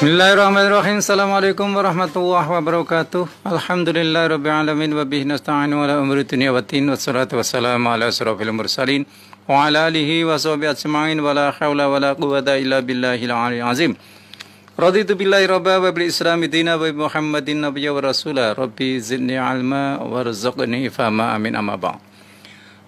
Bismillahirrahmanirrahim. Assalamualaikum warahmatullahi wabarakatuh. Alhamdulillahirabbil alamin wa bihi nasta'inu ala umuri dunya waddin wassalatu wassalamu ala asrofil mursalin wa ala alihi wa sahbihi ajma'in wa la haula wa la quwwata illa billahil aliyyil azim. Raditu billahi rabba wa bil islami dina wa Muhammadin nabiyya wa rasula. Rabbi zidni ilma warzuqni fahma amin amma ba'd.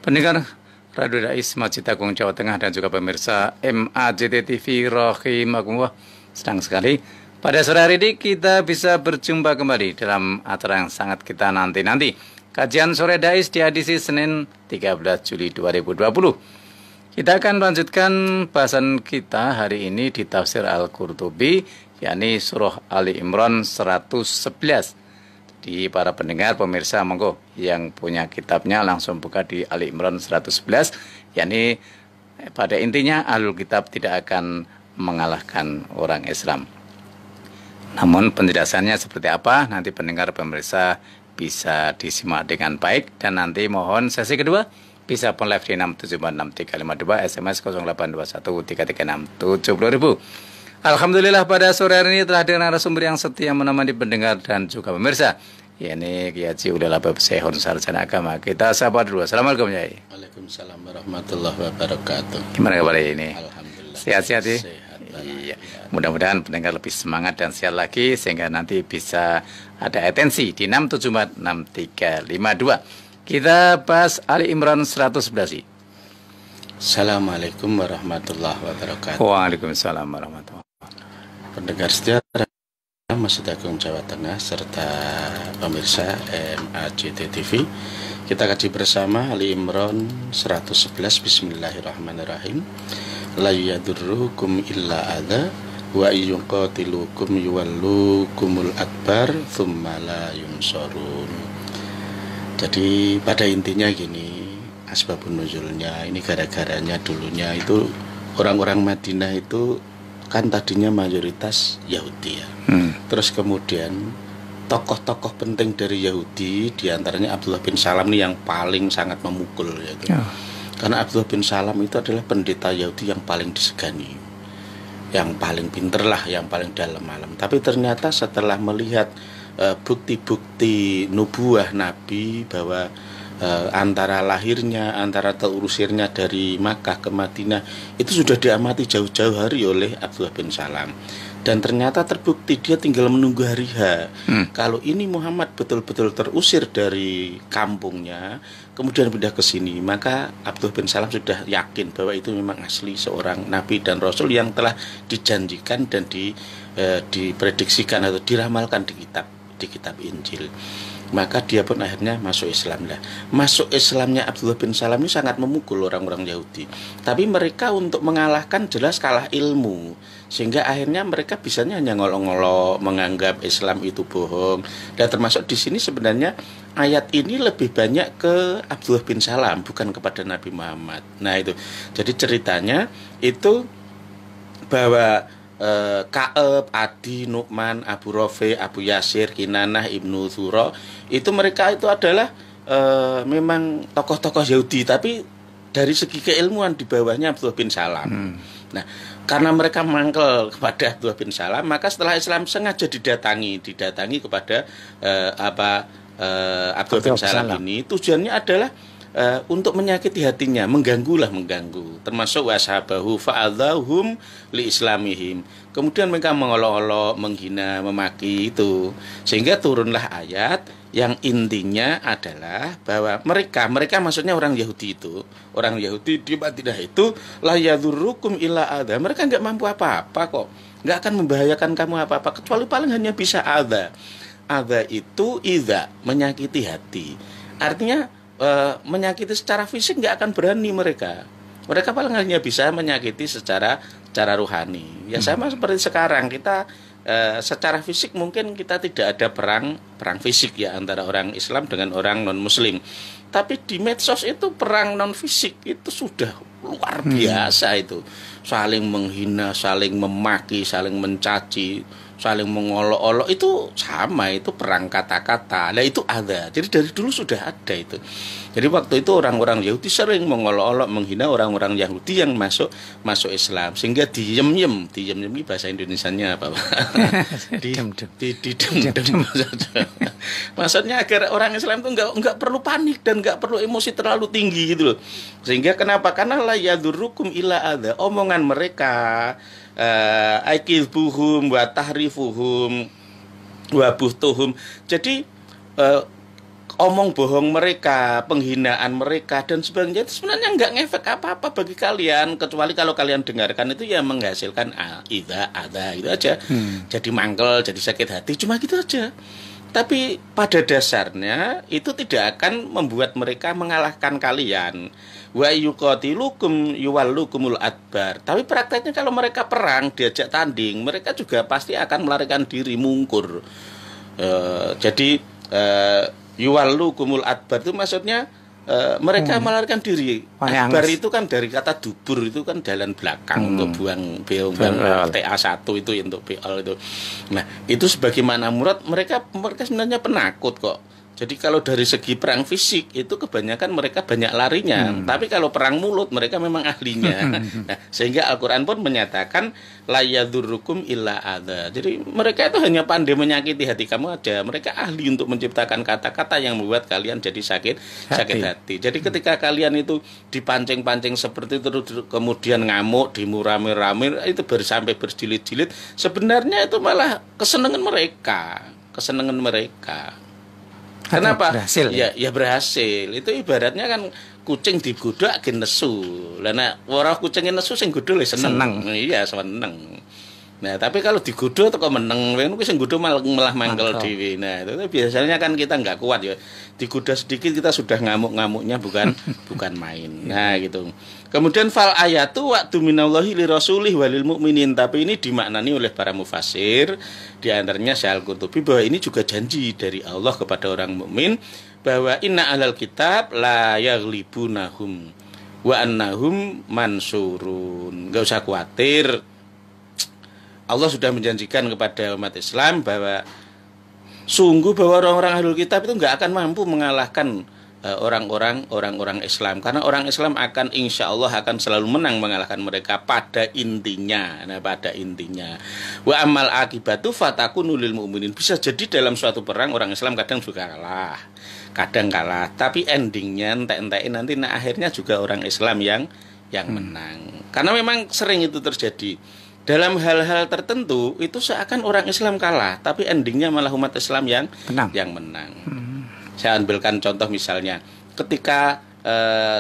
Pendengar Radio Dais Masjid Agung Jawa Tengah dan juga pemirsa MAJT TV rahimakumullah. Senang sekali pada sore hari ini kita bisa berjumpa kembali dalam acara yang sangat kita nanti-nanti. Kajian Sore Dais di edisi Senin 13 Juli 2020. Kita akan melanjutkan bahasan kita hari ini di Tafsir Al-Qurtubi, yakni Surah Ali Imran 111. Jadi para pendengar, pemirsa, monggo yang punya kitabnya langsung buka di Ali Imran 111, yakni pada intinya Ahlul Kitab tidak akan mengalahkan orang Islam. Namun penjelasannya seperti apa nanti pendengar pemirsa bisa disimak dengan baik, dan nanti mohon sesi kedua bisa pun live di 6746352 SMS 082133670000. Alhamdulillah pada sore hari ini telah ada narasumber yang setia menemani pendengar dan juga pemirsa. Ini Kiai Haji Ulil Albab Sehun Sarjana Agama. Kita sapa dulu. Assalamualaikum Kiai. Waalaikumsalam warahmatullahi wabarakatuh. Gimana kabar ini? Alhamdulillah. Sehat-sehat ya? Iya. Mudah-mudahan pendengar lebih semangat dan sehat lagi sehingga nanti bisa ada atensi di 6746352. Kita bahas Ali Imran 111. Assalamualaikum warahmatullahi wabarakatuh. Waalaikumsalam warahmatullahi wabarakatuh. Pendengar setia Masjid Agung Jawa Tengah serta pemirsa MAJT TV, kita kaji bersama Ali Imran 111. Bismillahirrahmanirrahim. La yadurrukum illa adza wa yuqatilukum yuwallukumul adbar thumma la yunsarun. Jadi pada intinya gini, asbabun nuzulnya ini gara-garanya dulunya itu orang-orang Madinah itu kan tadinya mayoritas Yahudi ya. Terus kemudian tokoh-tokoh penting dari Yahudi diantaranya Abdullah bin Salam nih yang paling sangat memukul yaitu. Karena Abdullah bin Salam itu adalah pendeta Yahudi yang paling disegani, yang paling pinter lah, yang paling dalam malam. Tapi ternyata setelah melihat bukti-bukti nubuah Nabi bahwa antara lahirnya, antara terusirnya dari Makkah ke Madinah itu sudah diamati jauh-jauh hari oleh Abdullah bin Salam. Dan ternyata terbukti dia tinggal menunggu hari H. Kalau ini Muhammad betul-betul terusir dari kampungnya, kemudian pindah ke sini, maka Abdullah bin Salam sudah yakin bahwa itu memang asli seorang Nabi dan Rasul yang telah dijanjikan dan diprediksikan atau diramalkan di kitab Injil. Maka dia pun akhirnya masuk Islam lah. Masuk Islamnya Abdullah bin Salam ini sangat memukul orang-orang Yahudi. Tapi mereka untuk mengalahkan jelas kalah ilmu, sehingga akhirnya mereka bisanya hanya ngolok-ngolok, menganggap Islam itu bohong. Dan termasuk di sini sebenarnya ayat ini lebih banyak ke Abdullah bin Salam, bukan kepada Nabi Muhammad. Nah itu, jadi ceritanya itu bahwa Ka'ab, Adi, Nu'man, Abu Rafi, Abu Yasir, Kinanah, Ibnu Thuro, itu mereka itu adalah memang tokoh-tokoh Yahudi, tapi dari segi keilmuan di bawahnya Abdullah bin Salam. Nah, karena mereka mangkel kepada Abdullah bin Salam, maka setelah Islam sengaja didatangi kepada Abdullah bin Salam ini, tujuannya adalah untuk menyakiti hatinya, mengganggu, termasuk washabahu fa'adzahum li islamihim. Kemudian mereka mengolok-olok, menghina, memaki itu, sehingga turunlah ayat yang intinya adalah bahwa mereka maksudnya orang Yahudi itu, orang Yahudi di Madinah itu la yadurrukum illa adza. Mereka enggak mampu apa-apa kok, enggak akan membahayakan kamu apa-apa kecuali paling hanya bisa adza. Adza itu idza, menyakiti hati. Artinya menyakiti secara fisik nggak akan berani mereka paling hanya bisa menyakiti secara rohani. Ya sama seperti sekarang kita secara fisik mungkin kita tidak ada perang fisik ya antara orang Islam dengan orang non Muslim, tapi di medsos itu perang non fisik itu sudah luar biasa. Itu saling menghina, saling memaki, saling mencaci, saling mengolok-olok itu sama, itu perang kata-kata. Nah itu ada. Jadi dari dulu sudah ada itu. Jadi waktu itu orang-orang Yahudi sering mengolok-olok, menghina orang-orang Yahudi yang masuk Islam, sehingga diem-yem ini bahasa Indonesianya apa? Didem. Maksudnya agar orang Islam itu enggak perlu panik dan enggak perlu emosi terlalu tinggi gitu loh. Sehingga kenapa? Karena la yadurukum illa ada, omongan mereka, aikidbuhum wa tahrifuhum wa buhtuhum. Jadi omong bohong mereka, penghinaan mereka dan sebagainya itu sebenarnya nggak ngefek apa-apa bagi kalian, kecuali kalau kalian dengarkan itu ya menghasilkan ada itu aja. Jadi mangkel, jadi sakit hati, cuma gitu aja. Tapi pada dasarnya itu tidak akan membuat mereka mengalahkan kalian. Wa yuqatilukum yuwallukumul adbar. Tapi prakteknya kalau mereka perang, diajak tanding, mereka juga pasti akan melarikan diri, mungkur. Jadi yuwallukumul adbar itu maksudnya mereka melarikan diri. Adbar itu kan dari kata dubur, itu kan jalan belakang untuk buang TA1 itu untuk BL itu. Nah, itu sebagaimana murad mereka sebenarnya penakut kok. Jadi kalau dari segi perang fisik itu kebanyakan mereka banyak larinya. Tapi kalau perang mulut mereka memang ahlinya. Nah, sehingga Al-Qur'an pun menyatakan la yadurrukum illa adza. Jadi mereka itu hanya pandai menyakiti hati kamu aja. Mereka ahli untuk menciptakan kata-kata yang membuat kalian jadi sakit hati. Jadi ketika kalian itu dipancing-pancing seperti itu kemudian ngamuk, dimurami-rami itu sampai berjilid-jilid, sebenarnya itu malah kesenangan mereka. Kenapa? Berhasil. Ya berhasil. Itu ibaratnya kan kucing digodhog gen nesu. Lah nek ora kucing nesu sing godhog seneng. Iya, seneng. Nah, tapi kalau digodhog teko meneng, kuwi sing godhog malah mangkel dhewe. Nah, itu biasanya kan kita nggak kuat ya. Digodhog sedikit kita sudah ngamuk-ngamuknya bukan main. Nah, gitu. Kemudian fal ayatu wa'du minallahi li rasulih walil mu'minin, tapi ini dimaknani oleh para mufasir, di antaranya Syekh Al-Qurtubi, bahwa ini juga janji dari Allah kepada orang mukmin bahwa inna ahlal kitab la yaghlibunahum wa annahum mansurun. Enggak usah khawatir. Allah sudah menjanjikan kepada umat Islam bahwa sungguh bahwa orang-orang ahlul kitab itu enggak akan mampu mengalahkan orang-orang Islam, karena orang Islam akan insya Allah akan selalu menang mengalahkan mereka pada intinya. Nah, pada intinya wa amal akibatu fatakunu lil mu'minin. Bisa jadi dalam suatu perang orang Islam kadang juga kadang kalah, tapi endingnya entek-entekin nanti akhirnya juga orang Islam yang menang. Karena memang sering itu terjadi. Dalam hal-hal tertentu itu seakan orang Islam kalah, tapi endingnya malah umat Islam yang menang. Saya ambilkan contoh misalnya, ketika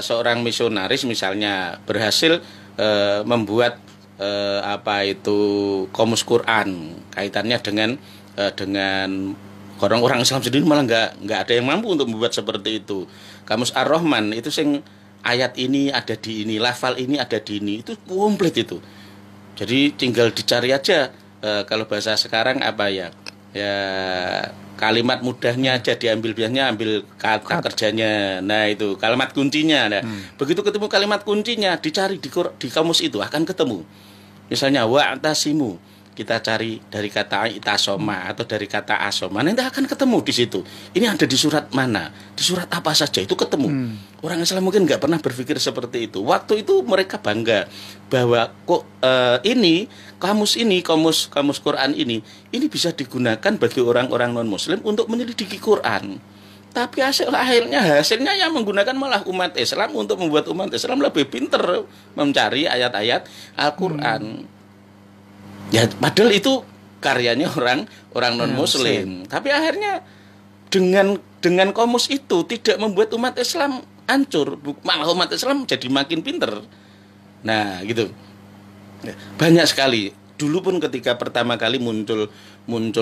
seorang misionaris misalnya berhasil membuat Qomus Quran, kaitannya dengan orang-orang Islam sendiri malah nggak ada yang mampu untuk membuat seperti itu. Kamus Ar-Rahman itu sing ayat ini ada di ini, lafal ini ada di ini, itu komplit itu. Jadi tinggal dicari aja kalau bahasa sekarang kalimat mudahnya aja diambil, biasanya ambil kata kerjanya. Nah, itu kalimat kuncinya. Nah, begitu ketemu kalimat kuncinya, dicari di kamus itu akan ketemu. Misalnya wa'tasimu, kita cari dari kata itasoma atau dari kata asoma, nanti akan ketemu di situ. Ini ada di surat mana? Di surat apa saja itu ketemu. Orang Islam mungkin nggak pernah berpikir seperti itu. Waktu itu mereka bangga bahwa kamus Quran ini bisa digunakan bagi orang-orang non-muslim untuk menyelidiki Quran. Tapi hasilnya yang menggunakan malah umat Islam untuk membuat umat Islam lebih pintar mencari ayat-ayat Al-Quran. Ya, padahal itu karyanya orang non-muslim. Tapi akhirnya dengan kamus itu tidak membuat umat Islam hancur, malah umat Islam jadi makin pintar. Nah, gitu. Banyak sekali. Dulu pun ketika pertama kali muncul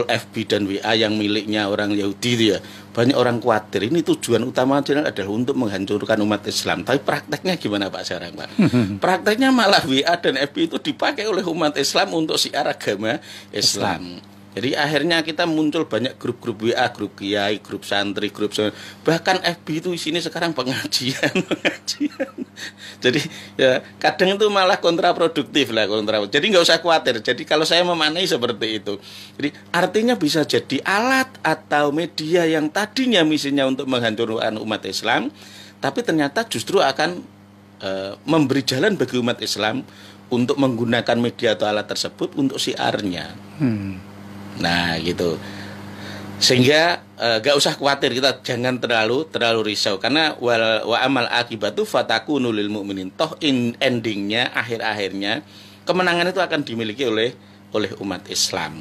FB dan WA yang miliknya orang Yahudi itu ya, banyak orang khawatir ini tujuan utama adalah untuk menghancurkan umat Islam. Tapi prakteknya gimana Pak sekarang, Pak? Prakteknya malah WA dan FB itu dipakai oleh umat Islam untuk syiar agama Islam. Jadi akhirnya kita muncul banyak grup-grup WA, grup kiai, grup santri, bahkan FB itu isinya sekarang pengajian. Jadi ya kadang itu malah kontraproduktif lah, Jadi nggak usah khawatir. Jadi kalau saya memaknai seperti itu, jadi artinya bisa jadi alat atau media yang tadinya misinya untuk menghancurkan umat Islam, tapi ternyata justru akan memberi jalan bagi umat Islam untuk menggunakan media atau alat tersebut untuk syiarnya. Nah gitu, sehingga gak usah khawatir, kita jangan terlalu risau, karena wa amal akibatu fatakunu lil mu'minin, toh endingnya, akhirnya kemenangan itu akan dimiliki oleh umat Islam.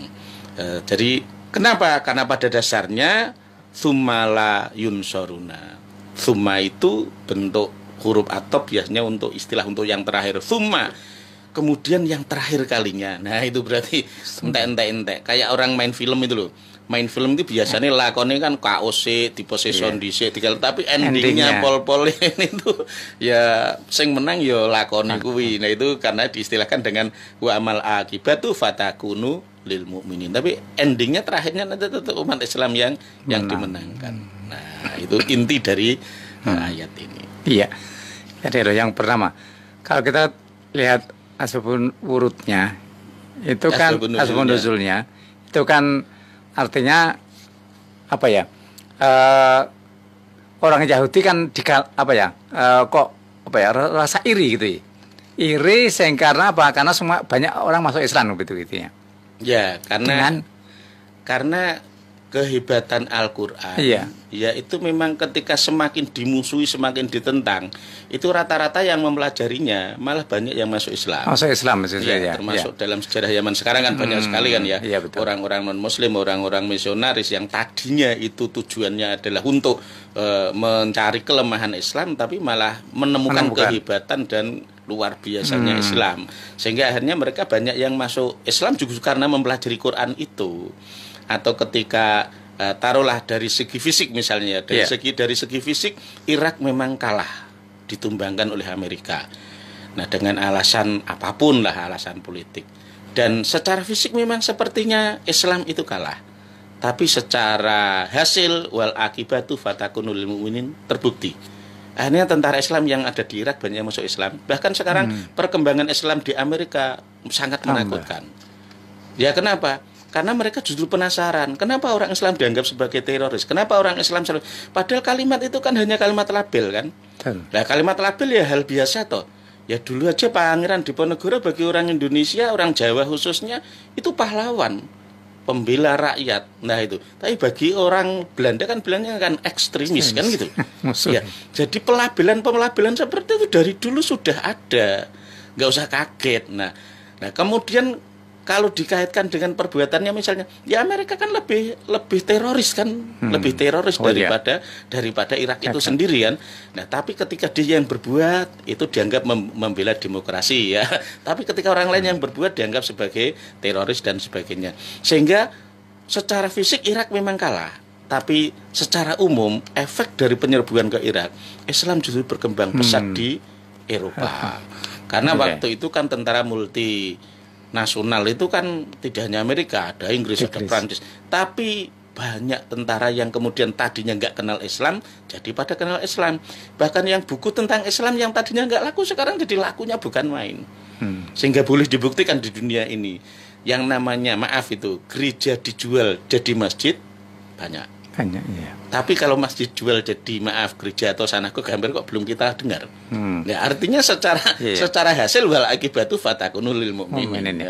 Jadi kenapa? Karena pada dasarnya tsumma la yunsoruna, tsumma itu bentuk huruf atop biasanya untuk istilah untuk yang terakhir, tsumma kemudian yang terakhir kalinya. Nah itu berarti entek kayak orang main film itu loh. Main film itu biasanya lakonnya kan KOC, diposeson dhisik, tapi endingnya pol-pol ini tuh ya sing menang ya lakoni kuwi. Nah itu karena diistilahkan dengan wa amal akibatu fatakunu lil mu'minin. Tapi endingnya terakhirnya nanti tetap umat Islam yang dimenangkan. Nah itu inti dari ayat ini. Iya. Jadi yang pertama, kalau kita lihat asbabun wurudnya itu kan asbabun nuzulnya itu kan artinya apa ya, orang Yahudi kan rasa iri gitu ya, iri karena apa, karena semua banyak orang masuk Islam gitu ya karena kehebatan Al-Quran, ya itu memang ketika semakin dimusuhi, semakin ditentang, itu rata-rata yang mempelajarinya malah banyak yang masuk Islam. Termasuk dalam sejarah zaman sekarang kan banyak sekali kan orang-orang non-Muslim, orang-orang misionaris yang tadinya itu tujuannya adalah untuk mencari kelemahan Islam, tapi malah menemukan kehebatan dan luar biasanya Islam, sehingga akhirnya mereka banyak yang masuk Islam juga karena mempelajari Quran itu. Atau ketika taruhlah dari segi fisik misalnya, dari segi fisik Irak memang kalah, ditumbangkan oleh Amerika. Nah dengan alasan apapun lah, alasan politik, dan secara fisik memang sepertinya Islam itu kalah, tapi secara hasil wal akibatu fatakunu lil mu'minin terbukti. Akhirnya tentara Islam yang ada di Irak banyak yang masuk Islam. Bahkan sekarang perkembangan Islam di Amerika sangat menakutkan. Ya kenapa? Karena mereka justru penasaran, kenapa orang Islam dianggap sebagai teroris? Kenapa orang Islam padahal kalimat itu kan hanya kalimat label kan? Nah, kalimat label ya hal biasa toh. Ya dulu aja Pangeran Diponegoro bagi orang Indonesia, orang Jawa khususnya itu pahlawan, pembela rakyat. Nah itu. Tapi bagi orang Belanda kan bilangnya kan ekstremis kan gitu. Ya, jadi pelabelan seperti itu dari dulu sudah ada. Nggak usah kaget. Nah kemudian kalau dikaitkan dengan perbuatannya misalnya, ya Amerika kan lebih teroris kan, lebih teroris daripada Irak itu sendiri kan. Nah, tapi ketika dia yang berbuat itu dianggap membela demokrasi ya. Tapi ketika orang lain yang berbuat dianggap sebagai teroris dan sebagainya. Sehingga secara fisik Irak memang kalah, tapi secara umum efek dari penyerbuan ke Irak, Islam justru berkembang pesat di Eropa. Karena waktu itu kan tentara multinasional itu kan tidak hanya Amerika, ada Inggris, ada Prancis, tapi banyak tentara yang kemudian tadinya nggak kenal Islam jadi pada kenal Islam. Bahkan yang buku tentang Islam yang tadinya nggak laku sekarang jadi lakunya bukan main. Sehingga boleh dibuktikan di dunia ini yang namanya gereja dijual jadi masjid banyak ya. Tapi kalau masjid jual jadi gereja atau sanagoga gambar kok belum kita dengar. Ya artinya secara hasil wal akibatu fatakunu lil mu'minin.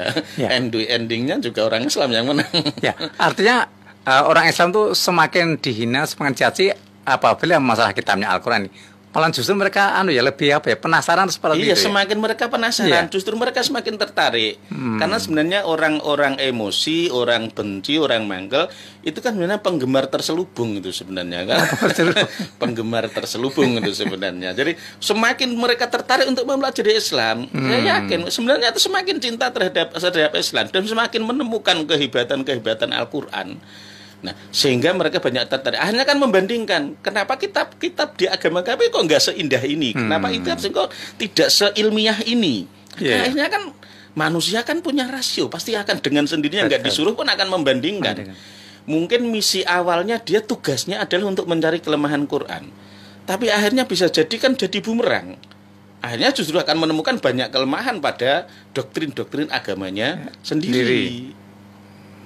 Endingnya juga orang Islam yang menang. Ya, artinya orang Islam tuh semakin dihina, semakin caci apabila masalah kitabnya Al-Quran. Malah justru mereka lebih penasaran seperti itu. Iya, semakin mereka penasaran, justru mereka semakin tertarik. Karena sebenarnya orang-orang emosi, orang benci, orang mangkel itu kan sebenarnya penggemar terselubung itu sebenarnya kan. Penggemar terselubung itu sebenarnya. Jadi semakin mereka tertarik untuk mempelajari Islam, saya yakin sebenarnya itu semakin cinta terhadap Islam dan semakin menemukan kehebatan Al-Quran. Nah, sehingga mereka banyak tertarik. Akhirnya kan membandingkan, kenapa kitab di agama kami kok nggak seindah ini? Kenapa itu kok tidak seilmiah ini? Akhirnya kan Manusia kan punya rasio, pasti akan dengan sendirinya, nggak disuruh pun akan membandingkan. Mungkin misi awalnya dia tugasnya adalah untuk mencari kelemahan Quran, tapi akhirnya bisa jadi kan jadi bumerang. Akhirnya justru akan menemukan banyak kelemahan pada doktrin-doktrin agamanya sendiri.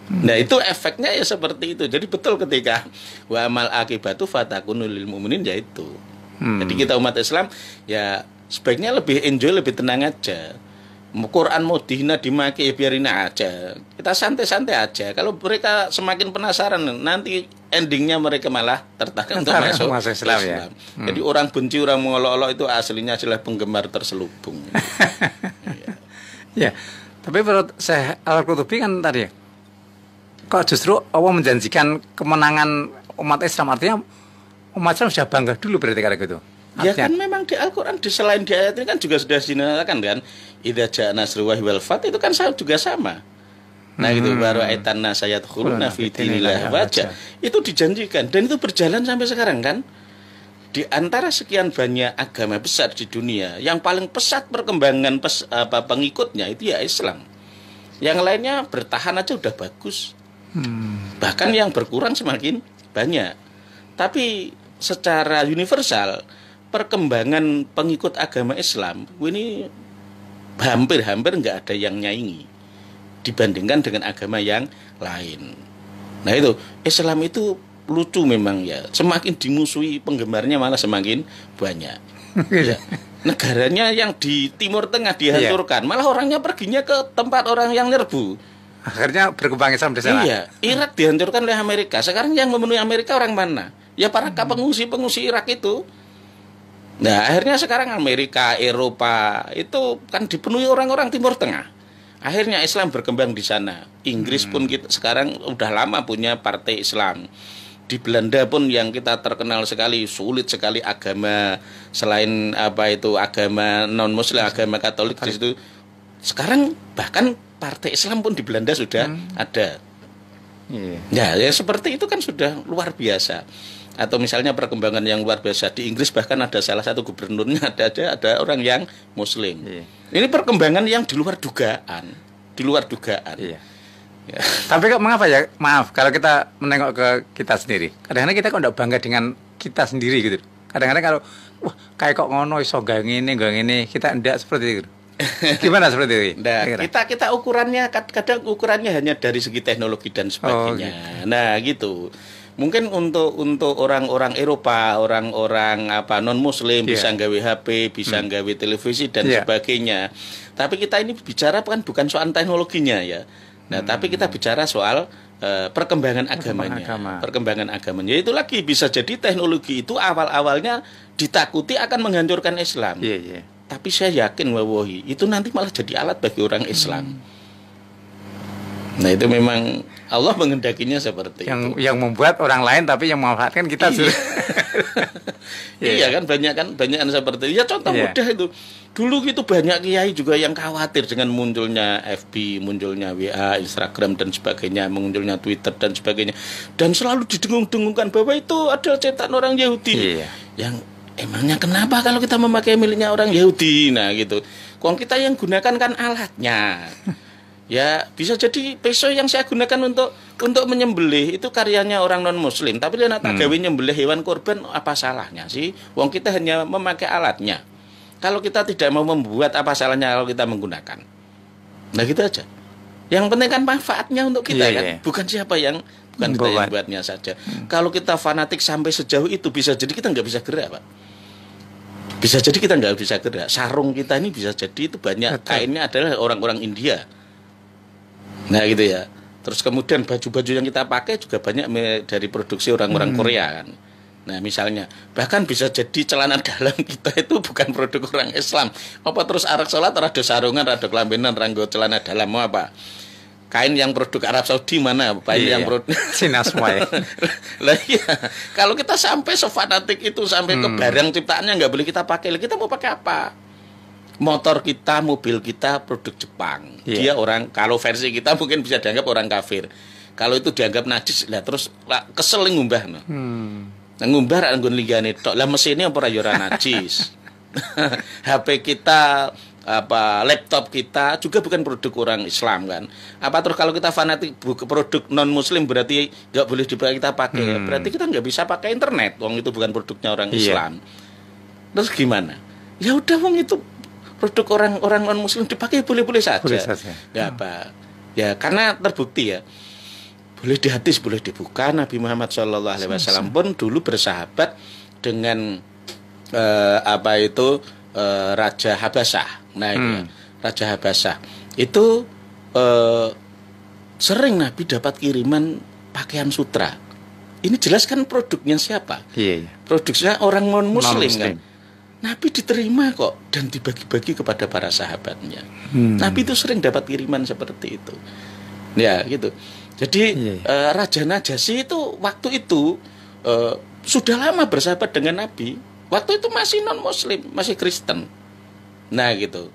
Nah itu efeknya ya seperti itu. Jadi betul ketika wa amal akibatu fatakunu lil mu'minin, ya itu. Jadi kita umat Islam ya sebaiknya lebih enjoy, lebih tenang aja. Quran mau dihina dimaki ya biarin aja. Kita santai-santai aja. Kalau mereka semakin penasaran, nanti endingnya mereka malah tertarik untuk masuk Islam. Ya. Jadi orang benci, orang mengolok-olok itu aslinya adalah penggemar terselubung. Ya, tapi menurut saya Al-Qurtubi kan tadi, kok justru Allah menjanjikan kemenangan umat Islam, artinya umat Islam sudah bangga dulu berarti kalau gitu. Ya kan memang di Al-Quran selain di ayat ini kan juga sudah dinyatakan kan, idza ja'a nasrullahi wal fath, itu kan juga sama. Nah itu baru aitan nasayat khuluna fi dinillah wajah. Itu dijanjikan dan itu berjalan sampai sekarang kan. Di antara sekian banyak agama besar di dunia, yang paling pesat perkembangan pengikutnya itu ya Islam. Yang lainnya bertahan aja udah bagus. Bahkan yang berkurang semakin banyak. Tapi secara universal perkembangan pengikut agama Islam ini hampir nggak ada yang nyaingi dibandingkan dengan agama yang lain. Nah itu Islam itu lucu memang ya, semakin dimusuhi penggemarnya malah semakin banyak. Ya, negaranya yang di Timur Tengah dihancurkan, malah orangnya perginya ke tempat orang yang nyerbu. Akhirnya berkembang Islam di sana. Iya, Irak dihancurkan oleh Amerika. Sekarang yang memenuhi Amerika orang mana? Ya para pengungsi Irak itu. Nah, akhirnya sekarang Amerika, Eropa itu kan dipenuhi orang-orang Timur Tengah. Akhirnya Islam berkembang di sana. Inggris pun kita sekarang udah lama punya partai Islam. Di Belanda pun yang kita terkenal sekali, sulit sekali agama selain agama non-Muslim, agama Katolik di situ. Sekarang bahkan partai Islam pun di Belanda sudah ada. Ya seperti itu kan sudah luar biasa. Atau misalnya perkembangan yang luar biasa di Inggris, bahkan ada salah satu gubernurnya ada orang yang Muslim. Ini perkembangan yang di luar dugaan, Ya. Tapi kok mengapa ya? Maaf kalau kita menengok ke kita sendiri. Kadang-kadang kita kok tidak bangga dengan kita sendiri gitu. Kadang-kadang kalau wah kayak kok ngono iso gak ngene, kita tidak seperti itu. Gimana seperti itu? Nah, kita ukurannya kadang ukurannya hanya dari segi teknologi dan sebagainya. Gitu. Nah, gitu. Mungkin untuk orang-orang Eropa, orang-orang non Muslim bisa nggawe HP, bisa nggawe televisi dan sebagainya. Tapi kita ini bicara bukan soal teknologinya ya. Nah, tapi kita bicara soal perkembangan agamanya. Perkembangan agamanya itu lagi bisa jadi teknologi itu awal-awalnya ditakuti akan menghancurkan Islam. Tapi saya yakin wallahi itu nanti malah jadi alat bagi orang Islam. Nah itu memang Allah menghendakinya seperti itu. Yang membuat orang lain tapi yang memanfaatkan kita. Iya kan banyak seperti itu. Ya contoh mudah itu. Dulu itu banyak kiai juga yang khawatir dengan munculnya FB, munculnya WA, Instagram dan sebagainya, munculnya Twitter dan sebagainya. Dan selalu didengung-dengungkan bahwa itu adalah cetakan orang Yahudi. Yang emangnya kenapa kalau kita memakai miliknya orang Yahudi? Nah gitu. Kalau kita yang gunakan kan alatnya. Ya bisa jadi pisau yang saya gunakan untuk menyembelih itu karyanya orang non Muslim, tapi dia nak gawe nyembelih hewan korban, apa salahnya sih? Wong kita hanya memakai alatnya. Kalau kita tidak mau membuat, apa salahnya kalau kita menggunakan? Nah gitu aja. Yang penting kan manfaatnya untuk kita kan, bukan kita yang buatnya saja. Kalau kita fanatik sampai sejauh itu, bisa jadi kita nggak bisa gerak, Pak. Bisa jadi kita nggak bisa gerak. Sarung kita ini bisa jadi itu banyak kainnya adalah orang-orang India. Nah gitu ya. Terus kemudian baju-baju yang kita pakai juga banyak dari produksi orang-orang Korea kan. Nah misalnya bahkan bisa jadi celana dalam kita itu bukan produk orang Islam. Apa terus arak sholat rada sarungan, rada kelambenan, ranggo celana dalam mau apa? Kain yang produk Arab Saudi mana? Kain yang produk Cina semua ya. Lah iya. Kalau kita sampai sefanatik itu sampai ke barang ciptaannya nggak boleh kita pakai, kita mau pakai apa? Motor kita, mobil kita produk Jepang. Dia orang, kalau versi kita mungkin bisa dianggap orang kafir. Kalau itu dianggap najis, lah terus kesel ngumbah no. Ngumbah ra nggon liyane tok. Lah mesinnya apa ora ya ora najis. HP kita laptop kita juga bukan produk orang Islam kan. Apa terus kalau kita fanatik produk non Muslim berarti nggak boleh kita pakai? Berarti kita nggak bisa pakai internet. Wong itu bukan produknya orang Islam. Terus gimana? Ya udah wong itu produk orang non Muslim dipakai boleh-boleh saja. Boleh saja. Ya apa? Ya karena terbukti ya. Boleh di hadis, boleh dibuka. Nabi Muhammad SAW pun dulu bersahabat dengan Raja Habasyah. Nah itu Raja Habasyah itu sering Nabi dapat kiriman pakaian sutra. Ini jelas kan produknya siapa? Produksinya orang non Muslim kan. Nabi diterima kok dan dibagi-bagi kepada para sahabatnya. Nabi itu sering dapat kiriman seperti itu. Ya gitu. Jadi Raja Najasyi itu waktu itu sudah lama bersahabat dengan Nabi. Waktu itu masih non Muslim, masih Kristen. Nah gitu.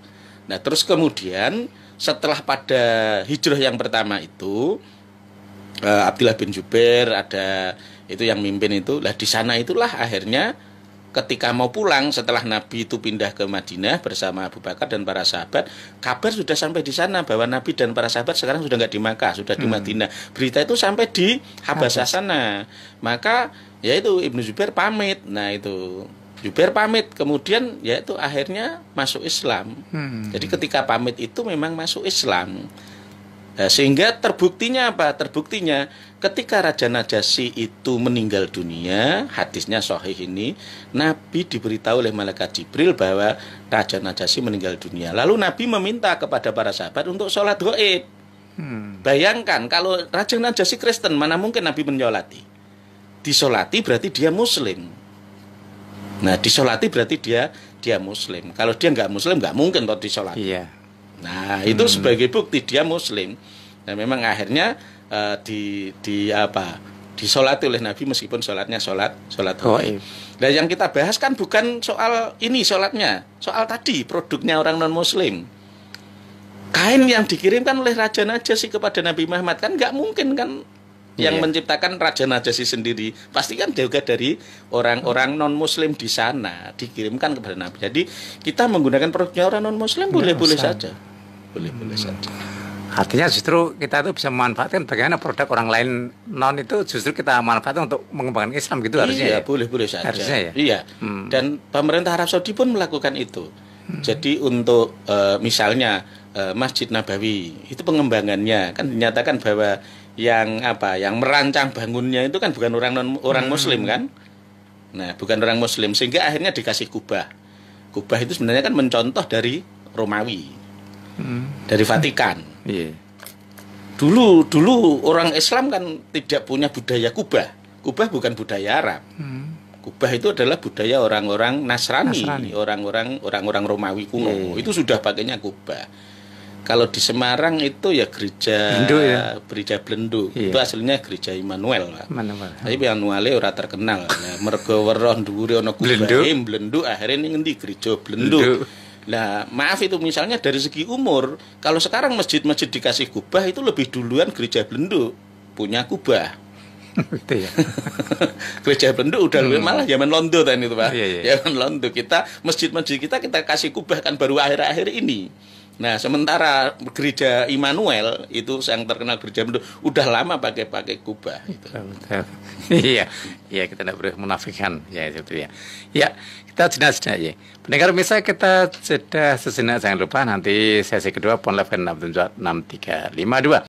Nah terus kemudian setelah pada hijrah yang pertama itu Abdullah bin Jubair ada itu yang mimpin itu. Lah di sana itulah akhirnya ketika mau pulang setelah Nabi itu pindah ke Madinah bersama Abu Bakar dan para sahabat, kabar sudah sampai di sana bahwa Nabi dan para sahabat sekarang sudah nggak di Makkah, sudah di Madinah. Berita itu sampai di Habasyah sana. Maka yaitu Ibnu Zubair pamit. Nah itu Zubair pamit, kemudian yaitu akhirnya masuk Islam. Jadi ketika pamit itu memang masuk Islam. Nah, sehingga terbuktinya apa? Terbuktinya ketika Raja Najasyi itu meninggal dunia, hadisnya sahih ini, Nabi diberitahu oleh malaikat Jibril bahwa Raja Najasyi meninggal dunia. Lalu Nabi meminta kepada para sahabat untuk sholat gaib. Bayangkan kalau Raja Najasyi Kristen, mana mungkin Nabi menyolati? Disolati berarti dia Muslim. Nah, disolati berarti dia Muslim. Kalau dia nggak Muslim, nggak mungkin toh disolati. Nah, itu sebagai bukti dia Muslim. Dan memang akhirnya disolati oleh Nabi meskipun sholatnya sholat gaib. Nah, yang kita bahas kan bukan soal ini sholatnya, soal tadi produknya orang non Muslim. Kain yang dikirimkan oleh Raja Najasyi kepada Nabi Muhammad kan nggak mungkin kan yang menciptakan Raja Najasyi sendiri, pasti kan juga dari orang-orang non Muslim di sana dikirimkan kepada Nabi. Jadi kita menggunakan produknya orang non Muslim boleh-boleh saja. Boleh-boleh saja. Artinya justru kita itu bisa memanfaatkan bagaimana produk orang lain non itu justru kita manfaatkan untuk mengembangkan Islam gitu harusnya. Iya, boleh-boleh saja. Harusnya ya. Iya. Dan pemerintah Arab Saudi pun melakukan itu. Jadi untuk misalnya Masjid Nabawi itu pengembangannya kan dinyatakan bahwa yang merancang bangunnya itu kan bukan orang Muslim kan. Nah, bukan orang Muslim sehingga akhirnya dikasih kubah. Kubah itu sebenarnya kan mencontoh dari Romawi. Dari Vatikan. Dulu orang Islam kan tidak punya budaya kubah. Kubah bukan budaya Arab. Kubah itu adalah budaya orang-orang Nasrani. orang-orang Romawi kuno. Itu sudah pakainya kubah. Kalau di Semarang itu ya gereja Blendu. Itu aslinya gereja Immanuel, Pak. Tapi Immanuel ora terkenal. Nah, mergo weruh dhuwure ana kubahe Blendu akhirnya ngendi gereja Blendu. Nah, maaf itu misalnya dari segi umur, kalau sekarang masjid-masjid dikasih kubah itu lebih duluan gereja Blendu punya kubah. Gitu ya. Gereja Blendu udah malah zaman Londo kan itu, Pak. Zaman Londo masjid-masjid kita kasih kubah kan baru akhir-akhir ini. Nah, sementara gereja Immanuel itu yang terkenal gereja Blendu udah lama pakai kubah gitu. Iya, kita tidak boleh menafikan ya seperti ya. Ya, kita jelas ya. Pendengar misal kita sudah sejenak, jangan lupa nanti sesi kedua Pon Live 67352.